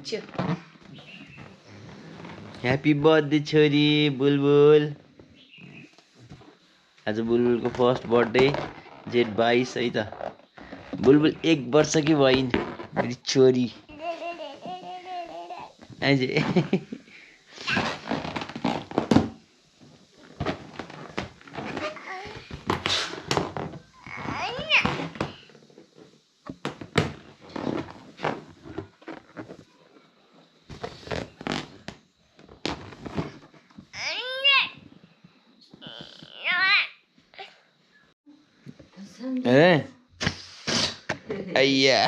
छु happy birthday छोरी बुलबुल। आज बुलबुलको फर्स्ट बर्थडे जेठ 22 है त। बुलबुल 1 वर्ष कि भइन् मेरी छोरी अझै अय्या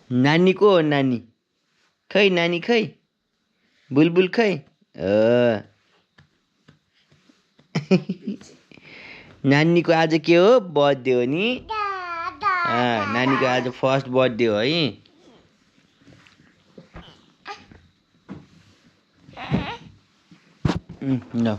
नानी को हो नानी खै नानी खै बुलबुल खै नानीको आज के हो बर्थडे हो नि नानीको आज फर्स्ट बर्थडे हो है ल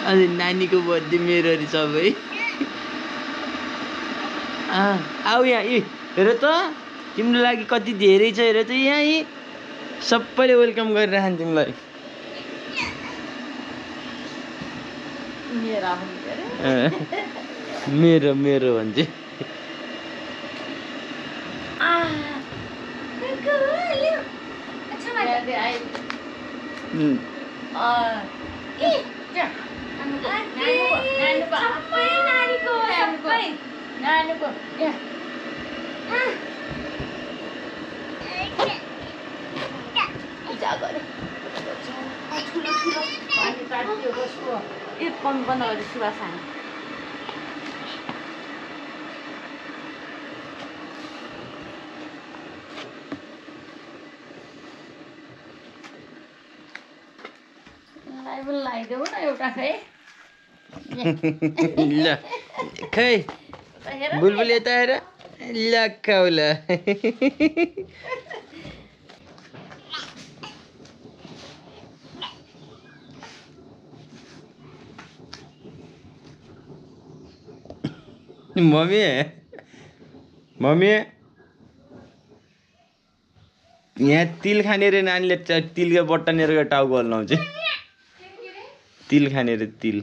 अनि नानीको बर्थडे मेरो अरे सबै आऊ यहाँ हेर त तिम्रो लागि कति धेरै छ हेर त यहाँ सबैले वेलकम गरिराखन् तिमीलाई मेरो मेरो भन्छ लगाइदेऊ न एउटा खै ल खै बुलबुल यता हेर ल खाउला मम्मी मम्मी यहाँ तिल खाने रे नानीले तिलको बट्टानेर टाउको हल्लाउँछ तिल खाने रे तिल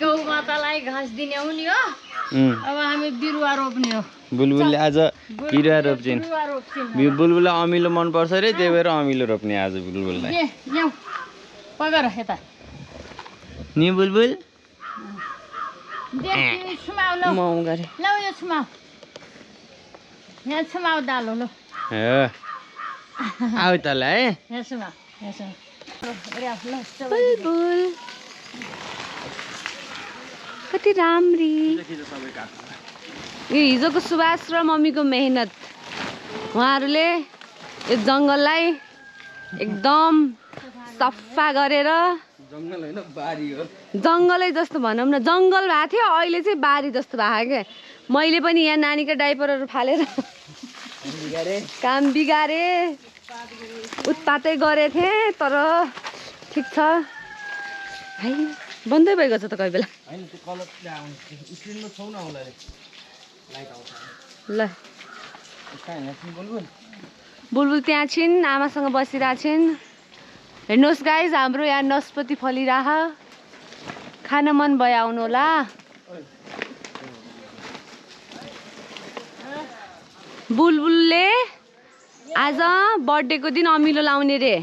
गौमातालाई घाँस दिने हो नि हो अब हामी बिरुवा रोप्ने हो बुलबुलले आज बिरुवा रोप्छिन् बुलबुललाई अमिलो मनपर्छ रे त्यही भएर अमिलो रोप्ने आज बुलबुललाई पगर यता नि बुलबुल यहाँ छुमाउ दालो ल आऊ तल है बुलबुल कति राम्री यो हिजोको सुभाष र मम्मीको मेहनत उहाँहरूले यो जङ्गललाई एकदम सफा गरेर जङ्गलै जस्तो भनौँ न जङ्गल भएको थियो अहिले चाहिँ बारी जस्तो भएको क्या मैले पनि यहाँ नानीको डाइपरहरू फालेर काम बिगारे उत्पातै गरेको थिएँ तर ठिक छ भाइ बन्दै भइगयो छ त कोही बेला ल बुलबुल त्यहाँ छिन् आमासँग बसिरहेको छिन् हेर्नुहोस् गाइज हाम्रो यहाँ नस्पति फलिरह खान मन भयो आउनु होला बुलबुलले आज बर्थडेको दिन अमिलो लाउने रे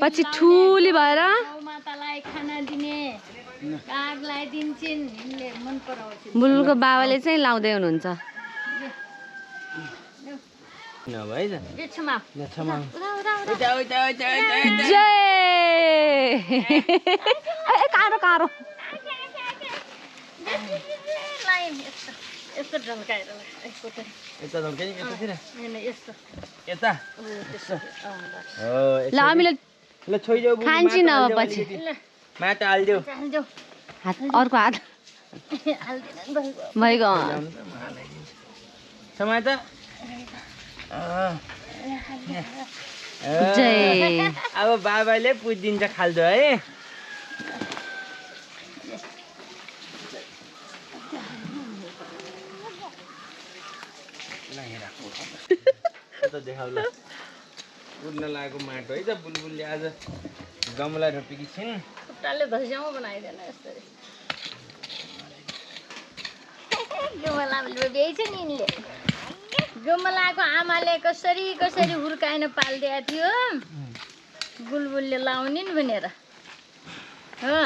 पछि ठुली भएर मातालाई खाना दिने बुलबुलको बाबाले चाहिँ लाउँदै हुनुहुन्छ। नभए जय कारो कारो ल हामीले खान्छौँ न अब पछि माटो हालिदेऊ अर्को हात भइगयो टमाटर जय अब बाबाले पुजिदिन्छ खाल्दो है देखाउ ल उड्न लागेको माटो है त बुलबुलले आज गमला रोपेकी छिन् खुट्टाले धस्याउँ बनाइदिएन यसरी गमलाले बेच नि यिनले गमलाको आमाले कसरी कसरी हुर्काइन पाल्दिएको थियो बुलबुलले लाउने नि भनेर हो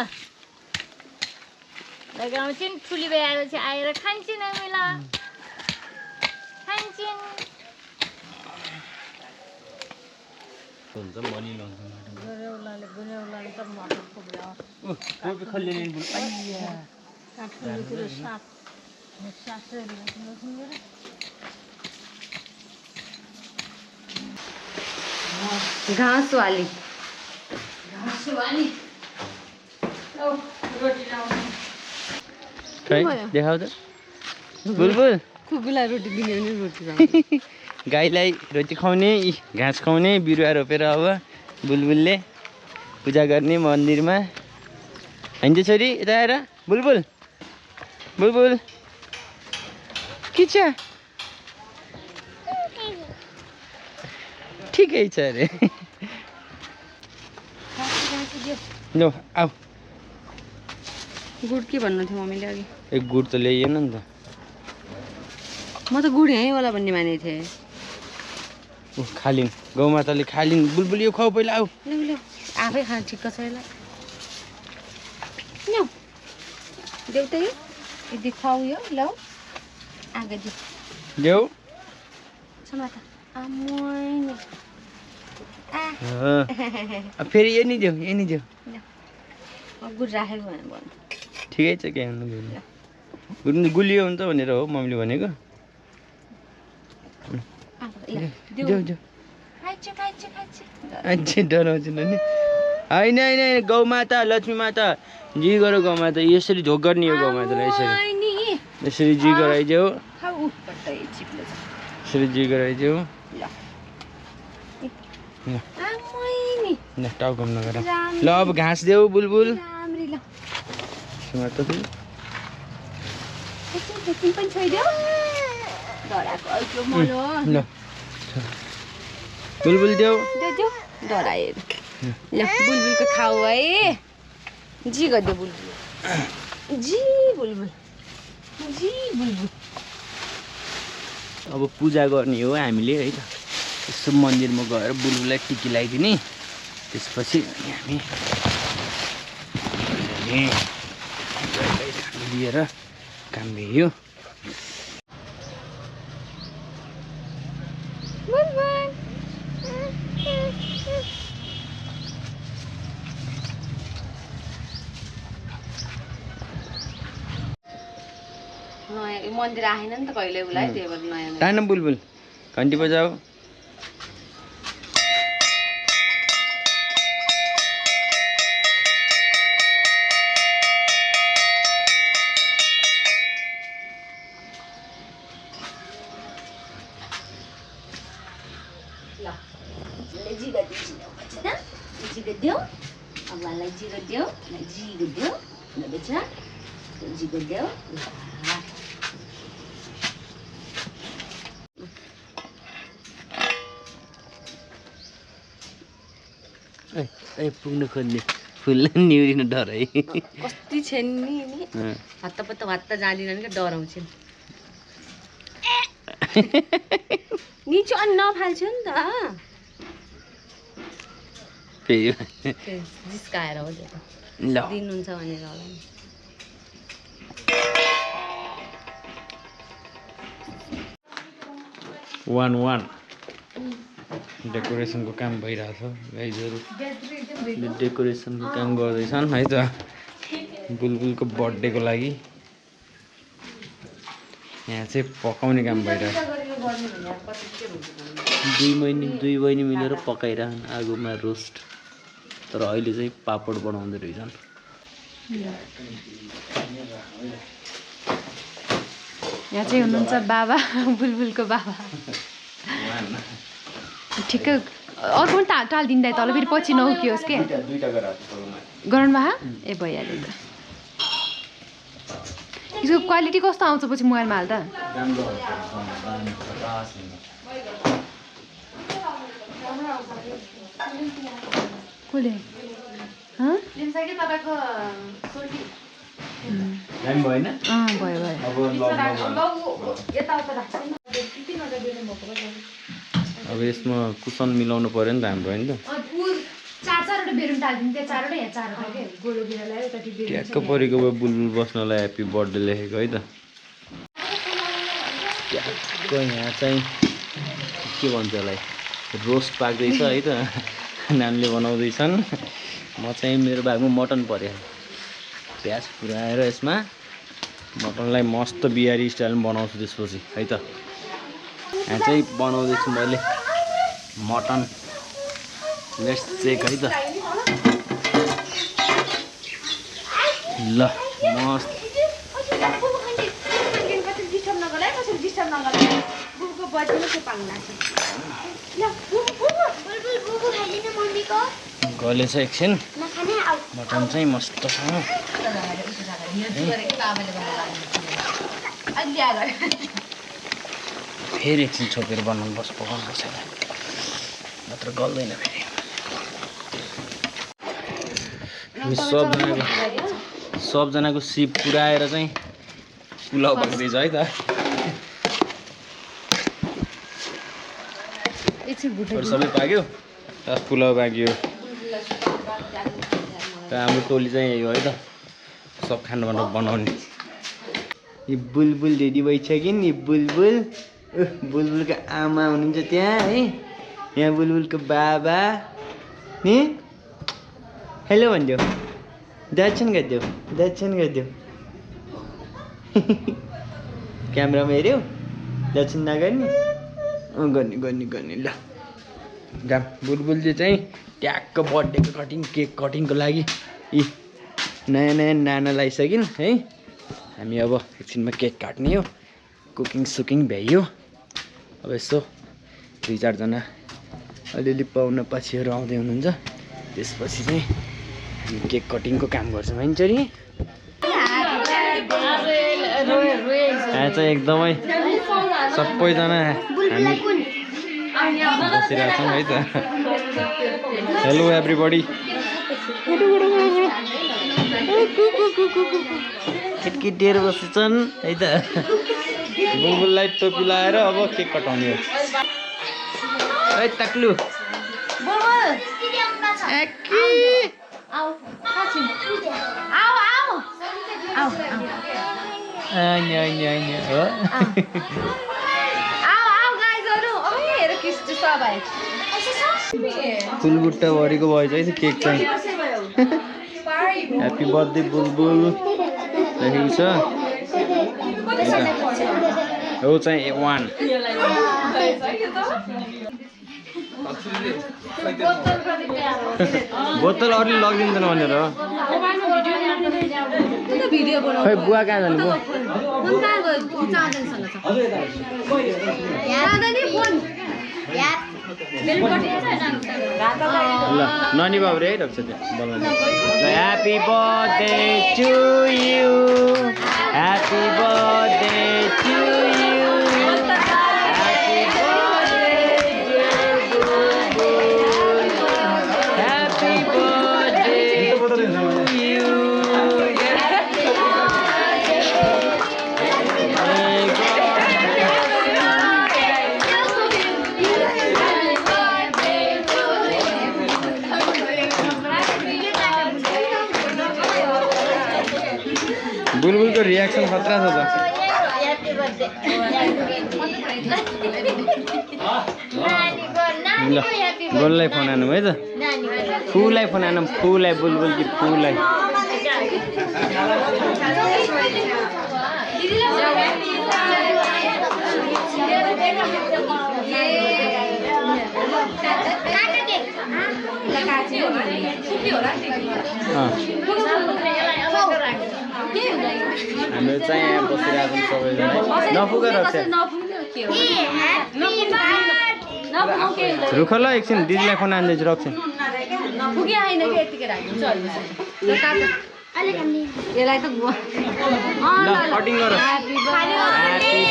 लगाउँछिन् ठुली भएपछि आएर खान्छन् हामीलाई खान्छन् हुन्छ मनी लाउँछ गुनेउलाले त मटरको भयो टोपी खोल्ने बुल घाँस वाली देखाउ त बुलबुल कुकुरलाई रोटी दिने भने रोटी गाईलाई रोटी खुवाउने घाँस खुवाउने बिरुवा रोपेर अब बुलबुलले पूजा गर्ने मन्दिरमा होइन छोरी यता आएर बुलबुल बुलबुल के छ ठिकै छ अरे ल आऊ गुड के भन्नु थियो मम्मीले अघि एक गुड त ल्याइएन नि त म त गुड यहीँवाला भन्ने मानेको थिएँ खालिन् गौमाताले खालिन् बुलबुल यो खुवाऊ पहिला आऊ ल्याउ आफै खान ठिक्क छ यसलाई ल्याउ देऊ त यदि खुवाउ यो ल्याउ आगे दिउ देऊ समाता आमै फेरि यो नि देऊ यो नि देऊ गुड राखेको भनेर भन्नु ठिकै छ क्या गुड गुलियो हुन्छ भनेर हो मम्मीले भनेको देऊ देऊ अझै डराउँछु नि होइन होइन गौमाता लक्ष्मी माता जी गर गौमाता यसरी झोक गर्ने हो गौमातालाई यसरी यसरी जी गराइदेऊ यसरी जी गराइदेऊ ल टाउकोमा नगर ल अब घाँस देऊ बुलबुल ल बुलबुल देऊ डराएर ल बुलबुलको खाऊ है जी गरिदियो बुलबुल जी बुलबुल जी बुलबुल अब पूजा गर्ने हो हामीले है त यसो मन्दिरमा गएर बुलबुललाई टिकी लगाइदिने त्यसपछि हामी लिएर काम भ्यायो नयाँ मन्दिर आएन नि त कहिले उसलाई त्यही भएर नयाँ तान बुलबुल घन्टी बजाऊ जिगदेऊ अब्बालाई जिगदेऊ जिगदेऊ ल बेचा जिगदेऊ ए पुग्नु खोज्ने फुल निउरिन डर है कति छन् नि हत्तपत्त हत्त जाँदिनन् क्या डराउँछन् निचो अनि नफाल्छ्यो नि त फेरि जिस्काएर हो त्यो ल दिनुहुन्छ भनेर होला नि 1 डेकोरेसनको काम भइरहेछ गाइजहरू डेकोरेसनको काम गर्दैछन् है त बुलबुलको बर्थडेको लागि यहाँ चाहिँ पकाउने काम भइरहेछ 2 बहिनी मिलेर पकाइरहन् आगोमा रोस्ट तर अहिले चाहिँ पापड बनाउँदै रहेछन् यहाँ चाहिँ हुनुहुन्छ बाबा बुलबुलको बाबा ठिक्क अर्को पनि टालिदिनु दाइ तल फेरि पछि नउकियोस् के गराउनु भए ए भइहाल्यो त यसको क्वालिटी कस्तो आउँछ पछि मोबाइलमा हाल्दा कसले भयो अब यसमा कुसन मिलाउनु पर्यो नि त हाम्रो होइन त ट्याक्क परेको भयो बुलबुल बस्नलाई ह्याप्पी बर्थडे लेखेको है त ट्याक्क यहाँ चाहिँ के भन्छ यसलाई रोस्ट पाक्दैछ है त नानीले बनाउँदैछन् म चाहिँ मेरो भागमा मटन पर्यो प्याज पुऱ्याएर यसमा मटनलाई मस्त बिहारी स्टाइलमा बनाउँछु त्यसपछि है त यहाँ चाहिँ बनाउँदैछु मैले मटन लेट्स चेक है त ल मस्त गलेछ एकछिन मटन चाहिँ मस्तसँग फेरि एकछिन छोपेर बनाउनु पर्छ पकाउनु पर्छ नत्र गल्दैन फेरि सबजनाको सिप पुऱ्याएर चाहिँ पुलाउ पाक्दैछ है त सबै पाक्यो पुलाउ पाक्यो हाम्रो टोली चाहिँ यही हो है त सब खाना बनाउने यो बुलबुल रेडी भइसक्यो नि बुलबुल बुलबुलको आमा हुनुहुन्छ त्यहाँ है यहाँ बुलबुलको बाबा नि हेलो भनिदेऊ दर्शन गरिदेऊ क्यामेरामा हेऱ्यौ दर्शन नगर्ने गर्ने ल गाम बुलबुलले चाहिँ ट्याक्क बर्थडेको केक कटिङको लागि यी नयाँ नाना लगाइसकिन् है हामी अब एकछिनमा केक काट्ने हो कुकिङ भ्याइयो अब यसो 2-4 जना अलिअलि पाहुना पछिहरू आउँदै हुनुहुन्छ त्यसपछि चाहिँ हामी केक कटिङको काम गर्छौँ है छोरी यहाँ चाहिँ एकदमै सबैजना हामी बसिरहेको छौँ है त हेलो एभ्रिबडी केटीहरू बसेछन् है त बुलबुललाई टोपी लगाएर अब केक कटाउने हो है तक्लु फुलबुट्टा भरेको भएछ है केक चाहिँ ह्याप्पी बर्थडे बुलबुल लेखेको छ हो चाहिँ 1 बोतल अरूले लगिदिँदैन भनेर खै बुवा कहाँ जानु ल ननी बाबु रे रक्छ त्यहाँ बोलाउनु happy birthday to you happy birthday to you happy birthday happy birthday to you बुलबुलको रियाक्सन खतरा छ त ल गोललाई फोन आनौँ है त फुलाई फोन आनौँ फुलाई बुलबुल कि फुलाई हाम्रो चाहिँ यहाँ बसिरहेको छौँ सबैजना नफुका रक्छ रुख ल एकछिन दिदीलाई फोन आन्दैछु रक्छ यसलाई त ल कटिङ गर ह्यापी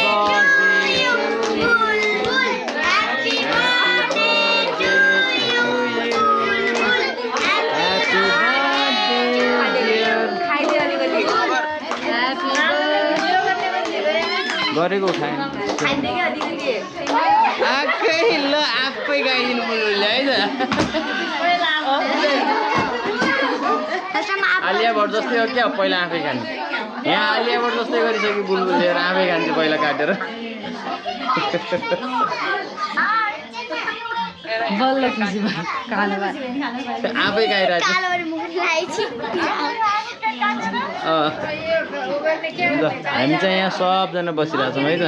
गरेको खाएन आफै ल आफै गाइदिनु बुलबुलले है त आलिया भट्ट जस्तै हो क्या पहिला आफै खाने यहाँ आलिया भट्ट जस्तै गरिसक्यो बुलबुल लिएर आफै खान्छ पहिला काटेर बल्ल खुसी भयो कालो आफै गाइरहेको ल हामी चाहिँ यहाँ सबजना बसिरहेको छौँ है त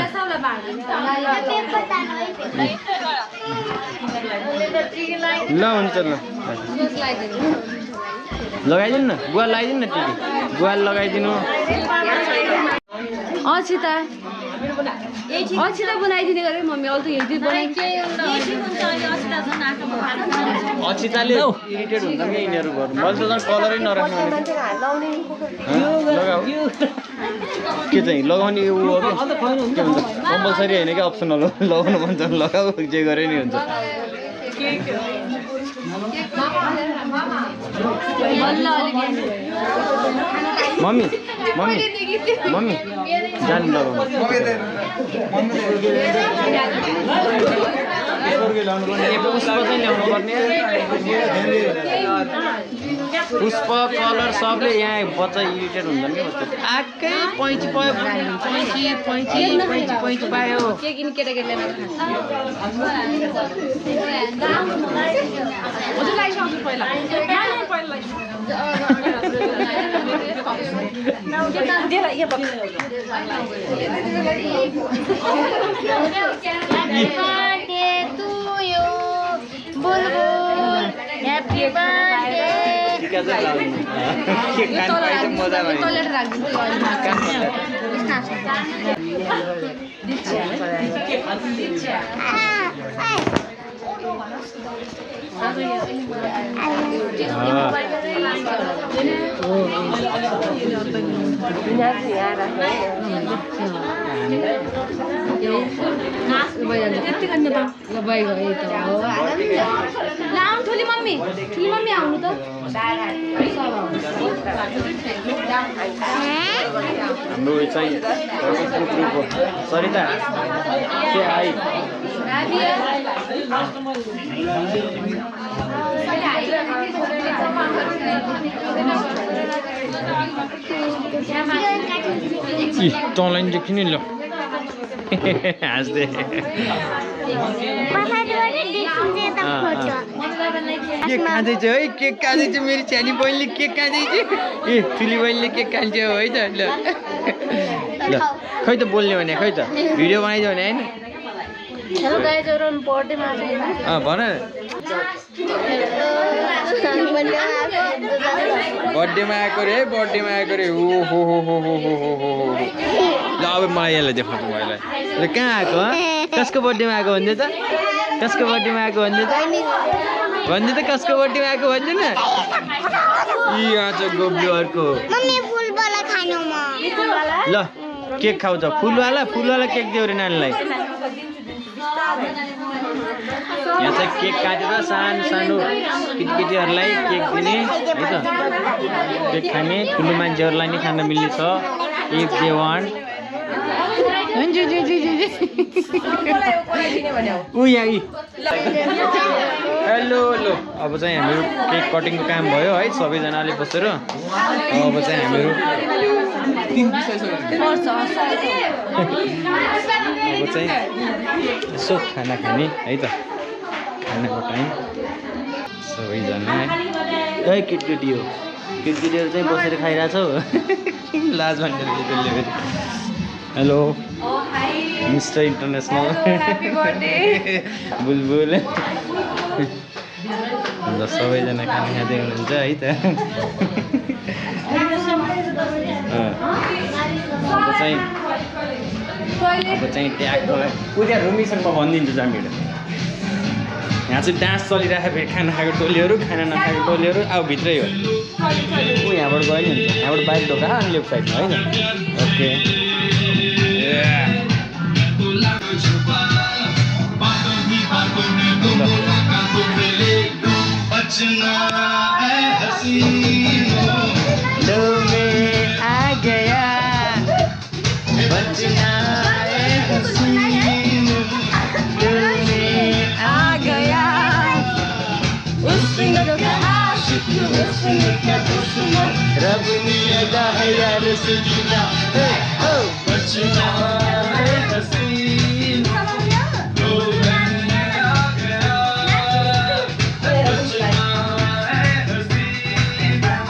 ल हुन्छ ल लगाइदिनु न गुवा लगाइदिनु न टिभी गुवा लगाइदिनु अछिता बनाइदिने गरे मम्मी अरू त हेर्दै अछिताले इरिटेट हुन्छ कि यिनीहरू घर मैले त झन् कलरै नराख्नु लगाऊ के चाहिँ लगाउने ऊ हो कि के भन्छ कम्पलसरी होइन क्या अप्सनल हो लगाउनु भन्छ लगाऊ जे गरे नि हुन्छ मम्मी मम्मी मम्मी जानु लगाउनु पुष्प कलर सबले यहाँ बच्चा इरिटेट हुन्छन् क्या बच्चा आएकै पैँची पायो पैँची पायो मजा ठुली मम्मी आउनु त हाम्रो चाहिँ सरिता के आई तँलाई नि देखि नि ल हाँस्दै केक खाँदैछ है केक खाँदैछ मेरो सानी बहिनीले केक खाँदैछ ए ठुली बहिनीले केक खान्छ है त ल ल खै त बोल्ने भने खै त भिडियो बनाइदियो भने होइन भन बर्थडेमा आएको रे बर्थडेमा आएको रे ओ हो ल अब मलाई यसलाई देखाउँछु मलाई ल कहाँ आएको कसको बर्थडेमा आएको भन्दै त कसको बर्थडेमा आएको भन्दै त कसको बर्थडेमा आएको भन्दै न यी आज गोब्लुहरूको ल केक खाऊ त फुलवाला केक दियो रे नानीलाई यहाँ चाहिँ केक काटेर सानो सानो केटीकेटीहरूलाई केक दिने है त केक खाने ठुलो मान्छेहरूलाई नि खान मिल्ने छ इफ दे वान्ट ऊ यहाँ हेलो हेलो अब चाहिँ हामीहरू केक कटिङको काम भयो है सबैजनाले बसेर अब चाहिँ हामीहरू अब चाहिँ यसो खाना खाने है त खानाको टाइम सबैजना है ए केटकेटी हो केटकेटीहरू चाहिँ बसेर खाइरहेछौ लाज भन्ने त्यसले फेरि हेलो मिस्टर इन्टरनेसनल बुलबुल अन्त सबैजना खाना खाँदै हुनुहुन्छ है त अब चाहिँ ट्याग उता रुमीसँग म भनिदिन्छु जामीहरू यहाँ चाहिँ डान्स चलिरहेको फेरि खाना खाएको टोलीहरू खाना नखाएको टोलीहरू अब भित्रै हो ऊ यहाँबाट गयो नि हुन्छ यहाँबाट बाइक ढोका अनि लेफ्ट साइडमा है त ओके रब ने अदा है यार सजना ओ बचना है हसीन तो मैंने आ गया बचना है हसीन तो मैंने आ गया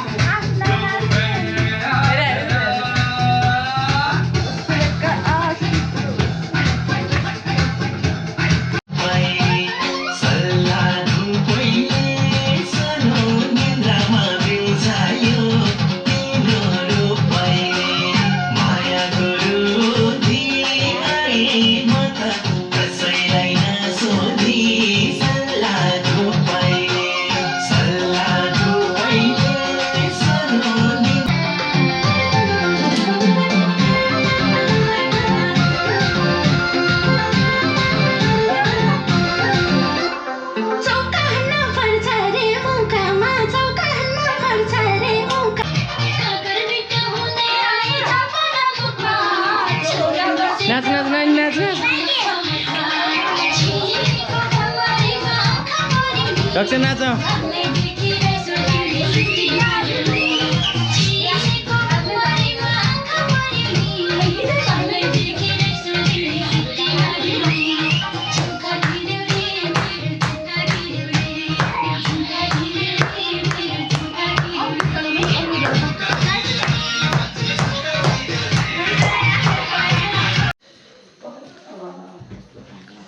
रक्षा नाच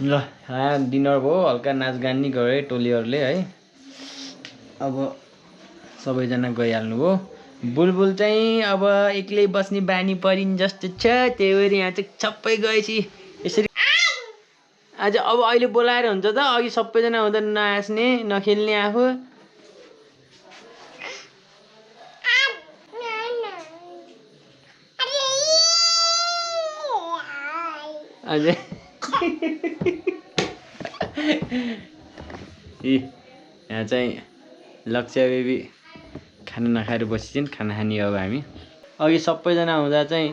ल डिनर भयो हल्का नाचगान नि गरे टोलीहरूले है अब सबैजना गइहाल्नु भयो बुलबुल चाहिँ अब एक्लै बस्ने बानी परिन् जस्तो छ त्यही भएर यहाँ चाहिँ सबै गएपछि यसरी आज अब अहिले बोलाएर हुन्छ त अघि सबैजना हुँदा नहाँस्ने नखेल्ने आफू अझै यहाँ चाहिँ लक्ष्य बेबी खाना नखाएर बसिन्छन् खाना खाने अब हामी अघि सबैजना हुँदा चाहिँ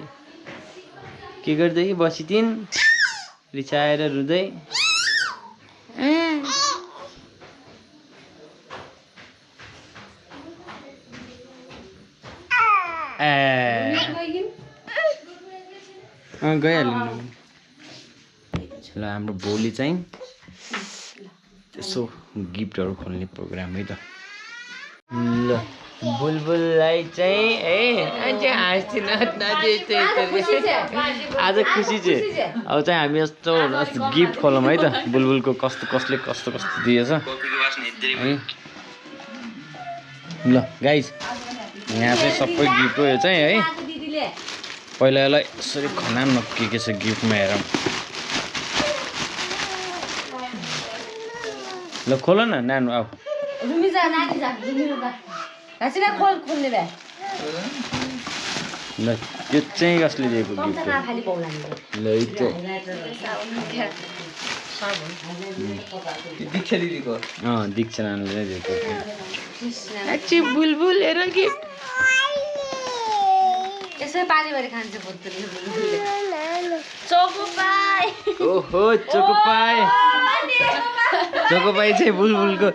के गर्दै बसिथिन् रिसाएर रुँदै गइहाल्नु ल हाम्रो भोलि चाहिँ त्यसो गिफ्टहरू खोल्ने प्रोग्राम है त ल बुलबुललाई चाहिँ आज खुसी चाहिँ अब चाहिँ हामी यस्तो गिफ्ट खोलौँ है त बुलबुलको कसले कस्तो दिएछ है ल गाइज यहाँ चाहिँ सबै गिफ्ट हो यो चाहिँ है पहिला यसलाई यसरी खनाम न के छ गिफ्टमा हेरौँ ल खोल न नानु अब ल यो चाहिँ कसले दिएको गिफ्ट ल दीक्षा दिदीको दीक्षा नानीले दिएको बुलबुल हेर गिफ्ट यसै पानीभरि खान्छ बुलबुलले बुलबुलले चोको पाए ओहो चोको पाए चोकोपाई चाहिँ बुलबुलको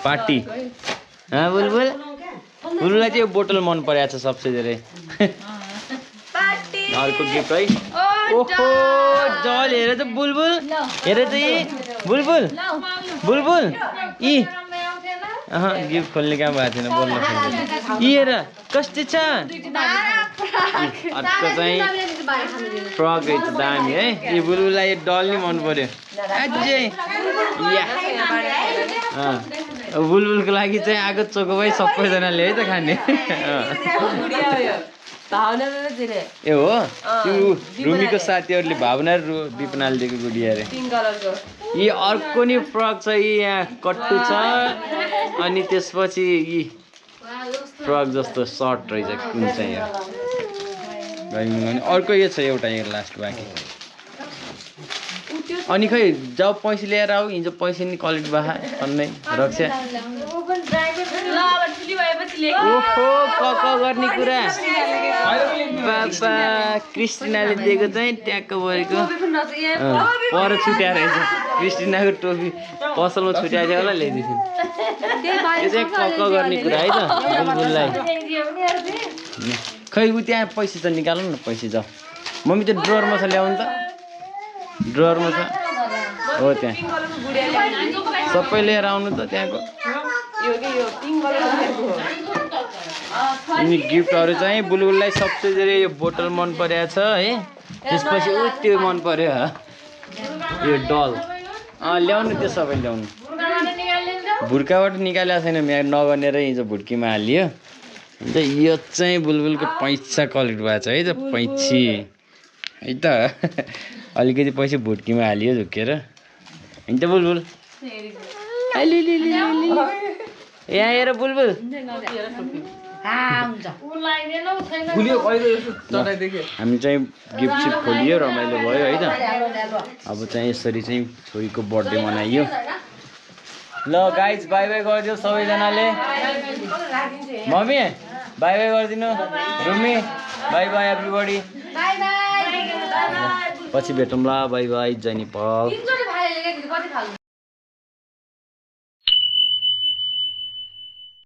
पार्टी बुलबुल बुलबुललाई चाहिँ यो बोतल मन परेको छ सबसे धेरै अर्को गिफ्ट है ओहो जल हेर त बुलबुल हेर त यी बुलबुल बुलबुल यी गिफ्ट खोल्ने काम भएको थिएन बोल्न यी हेर कस्तो छ अर्को चाहिँ फ्रक रहेछ दामी है यो बुलबुललाई डल नि मन पर्यो अझै बुलबुलको लागि चाहिँ आगो चोकोपाई सबैजनाले है त खाने ए हो त्यो रुमीको साथीहरूले भावना र विपनाले दिएको गुडिया अरे यी अर्को नि फ्रक छ यी यहाँ कट्टु छ अनि त्यसपछि यी फ्रक जस्तो सर्ट रहेछ कुन चाहिँ यो अर्को यो छ एउटा यो लास्ट बाँकी अनि खै जब पैसा लिएर आऊ हिजो पैसा नि कलेक्ट भए अन्नै रक्षा ओहो क गर्ने कुरा बाबा क्रिस्टिनाले दिएको चाहिँ ट्याक्क परेको पर छुट्या रहेछ क्रिस्टिनाको टोपी पसलमा छुट्याएको होला ल्याइदिन्छु त्यो चाहिँ क गर्ने कुरा है त बुलबुललाई खै ऊ त्यहाँ पैसा त निकालौँ न पैसा जाऊ मम्मी त्यो ड्ररमा छ ल्याउनु त ड्ररमा छ हो त्यहाँ सबै लिएर आउनु त त्यहाँको अनि गिफ्टहरू चाहिँ बुलबुललाई सबसे धेरै यो बोतल मन परेको छ है त्यसपछि ऊ त्यो मन पर्यो यो डल ल्याउनु त्यो सबै ल्याउनु भुड्काबाट निकालेको छैन म्याग नगर्नेर हिजो भुड्कीमा हालियो अन्त यो चाहिँ बुलबुलको पैसा कलेक्ट भएको छ है त पैँची है त अलिकति पैसा भुड्कीमा हालियो झुकेर होइन त बुलबुल यहाँ हेर बुलबुल हामी चाहिँ गिफ्ट सिफ्ट खोलियो रमाइलो भयो है त अब चाहिँ यसरी चाहिँ छोरीको बर्थडे मनाइयो ल गाइज बाई बाई गरिदियो सबैजनाले मम्मी बाई बाई गरिदिनु रुमी बाई बाई एभ्रीबडी पछि भेटौँला बाई बाई जय नेपाल